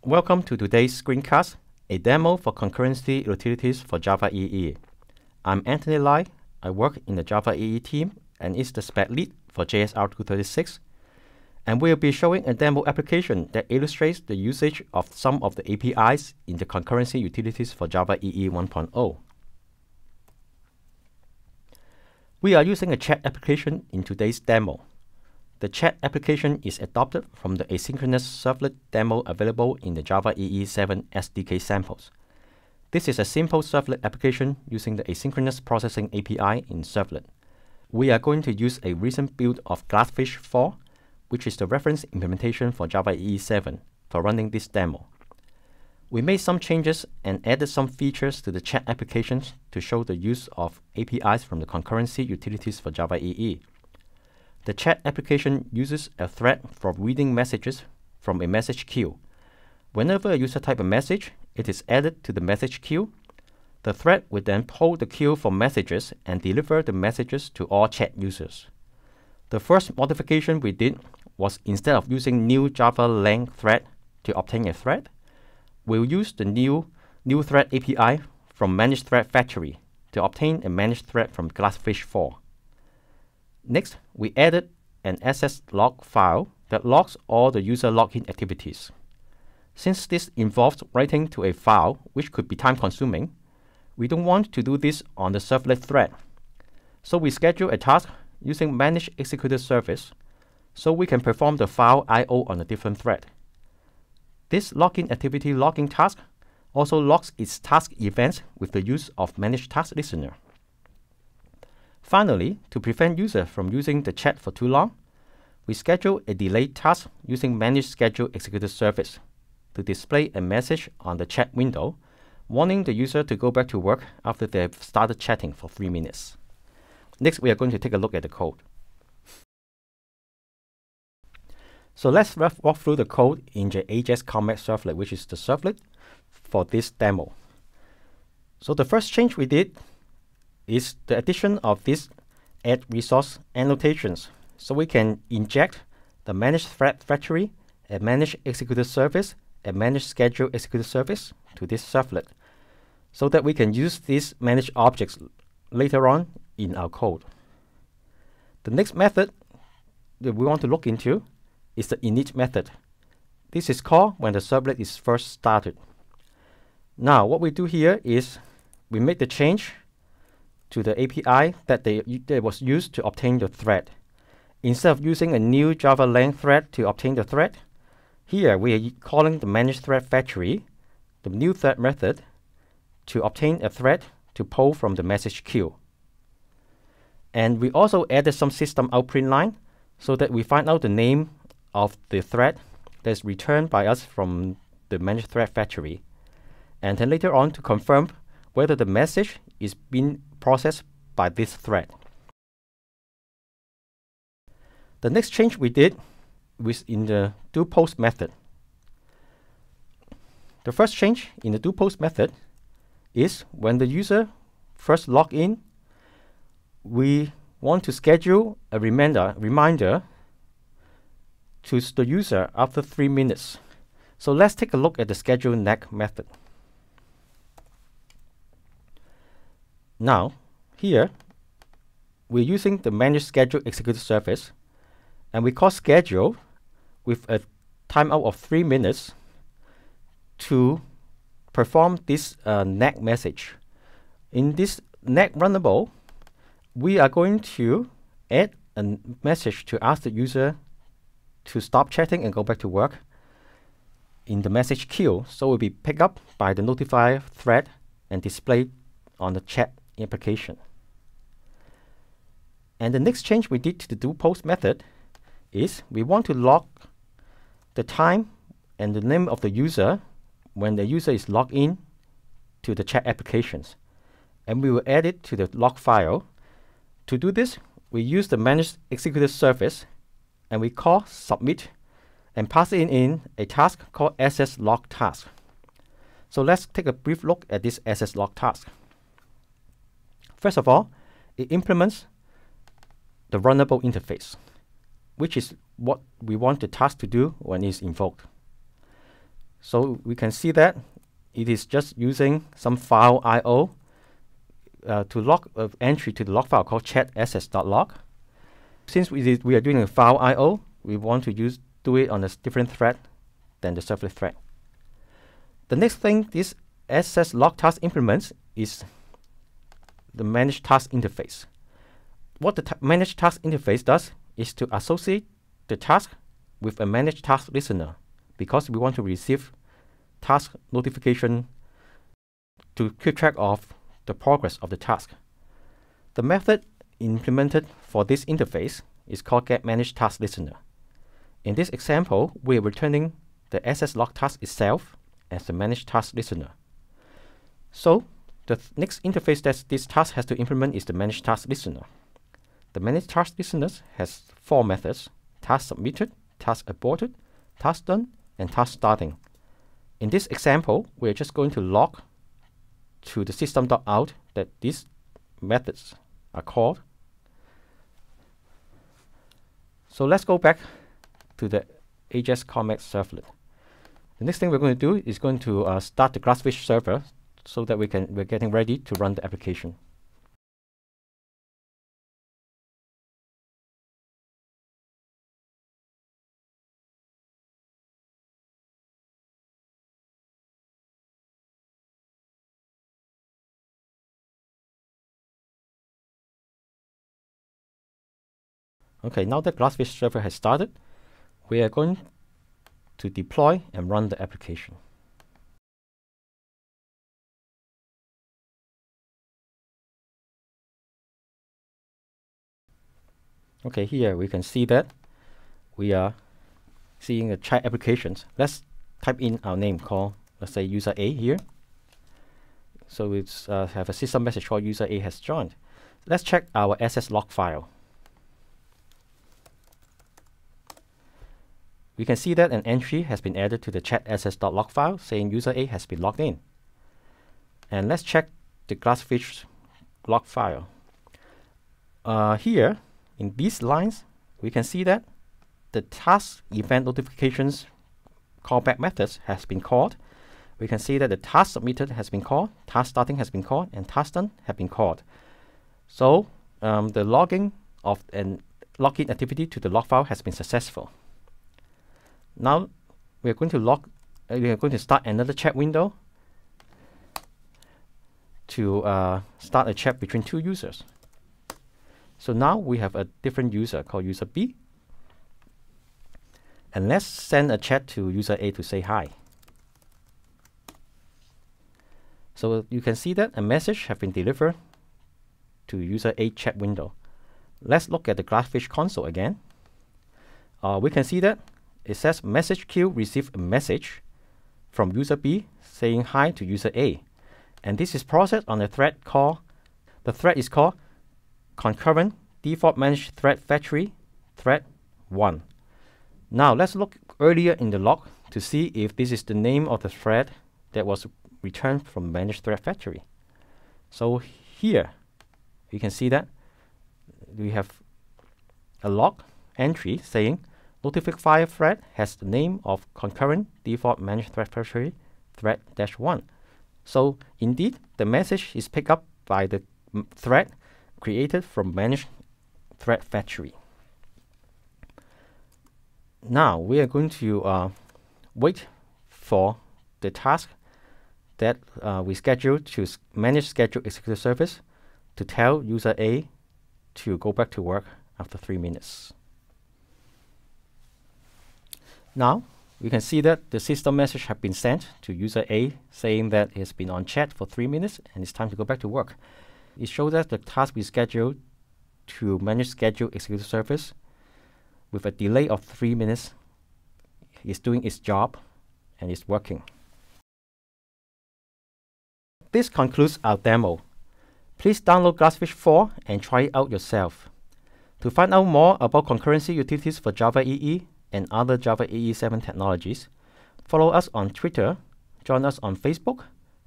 Welcome to today's screencast, a demo for concurrency utilities for Java EE. I'm Anthony Lai. I work in the Java EE team and is the spec lead for JSR 236. And we'll be showing a demo application that illustrates the usage of some of the APIs in the concurrency utilities for Java EE 1.0. We are using a chat application in today's demo. The chat application is adopted from the asynchronous servlet demo available in the Java EE 7 SDK samples. This is a simple servlet application using the asynchronous processing API in servlet. We are going to use a recent build of Glassfish 4, which is the reference implementation for Java EE 7 for running this demo. We made some changes and added some features to the chat applications to show the use of APIs from the concurrency utilities for Java EE. The chat application uses a thread for reading messages from a message queue. Whenever a user types a message, it is added to the message queue. The thread will then poll the queue for messages and deliver the messages to all chat users. The first modification we did was, instead of using new Java lang thread to obtain a thread, we'll use the new thread API from Managed Thread Factory to obtain a managed thread from Glassfish 4. Next, we added an SS log file that logs all the user login activities. Since this involves writing to a file which could be time-consuming, we don't want to do this on the servlet thread. So we schedule a task using Managed Executed Service so we can perform the file I/O on a different thread. This login activity logging task also logs its task events with the use of Managed Task Listener. Finally, to prevent users from using the chat for too long, we schedule a delayed task using Managed Schedule Executed Service to display a message on the chat window warning the user to go back to work after they've started chatting for 3 minutes. Next, we are going to take a look at the code. So let's walk through the code in the AJAX Comet servlet, which is the servlet for this demo. So the first change we did is the addition of this add resource annotations, so we can inject the Managed Thread Factory, a Managed Executed Service, a Managed Schedule Executed Service to this servlet, so that we can use these managed objects later on in our code. The next method that we want to look into is the init method. This is called when the servlet is first started. Now, what we do here is we make the change to the API that was used to obtain the thread. Instead of using a new Java lang thread to obtain the thread, here we are calling the Managed Thread Factory, the new thread method, to obtain a thread to pull from the message queue. And we also added some system out print line so that we find out the name of the thread that is returned by us from the Managed Thread Factory. And then later on to confirm whether the message is being processed by this thread. The next change we did was in the dopost method. The first change in the dopost method is when the user first log in, we want to schedule a reminder to the user after 3 minutes. So let's take a look at the schedule next method. Now, here, we're using the Managed Schedule Executed Service, and we call schedule with a timeout of 3 minutes to perform this next message. In this next runnable, we are going to add a message to ask the user to stop chatting and go back to work in the message queue, so it will be picked up by the notify thread and displayed on the chat application. And the next change we did to the dopost method is we want to log the time and the name of the user when the user is logged in to the chat applications. And we will add it to the log file. To do this, we use the Managed Executed Service and we call submit and pass in a task called SS log task. So let's take a brief look at this SS log task. First of all, it implements the runnable interface, which is what we want the task to do when it's invoked. So we can see that it is just using some file IO to log entry to the log file called chat ss.log. Since we are doing a file IO, we want to do it on a different thread than the servlet thread. The next thing this ss log task implements is the manage task interface. What the manage task interface does is to associate the task with a manage task listener, because we want to receive task notification to keep track of the progress of the task. The method implemented for this interface is called getManageTaskListener. In this example, we are returning the ss log task itself as the manage task listener. So the next interface that this task has to implement is the manage task listener. The manage task listener has 4 methods: task submitted, task aborted, task done, and task starting. In this example, we're just going to log to the system.out that these methods are called. So let's go back to the AJAX Comex servlet. The next thing we're going to do is going to start the Glassfish server so that we're getting ready to run the application. Okay, now that Glassfish server has started, we are going to deploy and run the application. Okay, here we can see that we are seeing the chat applications. Let's type in our name called, let's say, user A here. So it's have a system message called user A has joined. Let's check our ss log file. We can see that an entry has been added to the chat ss.log file saying user A has been logged in. And let's check the Glassfish log file. Here, in these lines, we can see that the task event notifications callback methods has been called. We can see that the task submitted has been called, task starting has been called, and task done have been called. So the logging of an login activity to the log file has been successful. Now we are going to start another chat window to start a chat between 2 users. So now we have a different user called user B, and let's send a chat to user A to say hi. So you can see that a message has been delivered to user A chat window. Let's look at the Glassfish console again. We can see that it says message queue received a message from user B saying hi to user A, and this is processed on a thread called, the thread is called concurrent default managed thread factory thread 1. Now let's look earlier in the log to see if this is the name of the thread that was returned from managed thread factory. So here you can see that we have a log entry saying notifier thread has the name of concurrent default managed thread factory thread -1. So indeed, the message is picked up by the thread created from managed thread factory. Now we are going to wait for the task that we scheduled to manage schedule executed service to tell user A to go back to work after 3 minutes. Now we can see that the system message has been sent to user A saying that it has been on chat for 3 minutes and it's time to go back to work. It shows that the task we scheduled to manage schedule executed service with a delay of 3 minutes is doing its job and is working. This concludes our demo. Please download Glassfish 4 and try it out yourself. To find out more about concurrency utilities for Java EE and other Java EE 7 technologies, follow us on Twitter, join us on Facebook,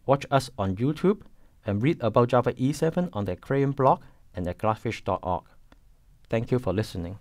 watch us on YouTube, and read about Java EE 7 on the Aquarium blog and at glassfish.org. Thank you for listening.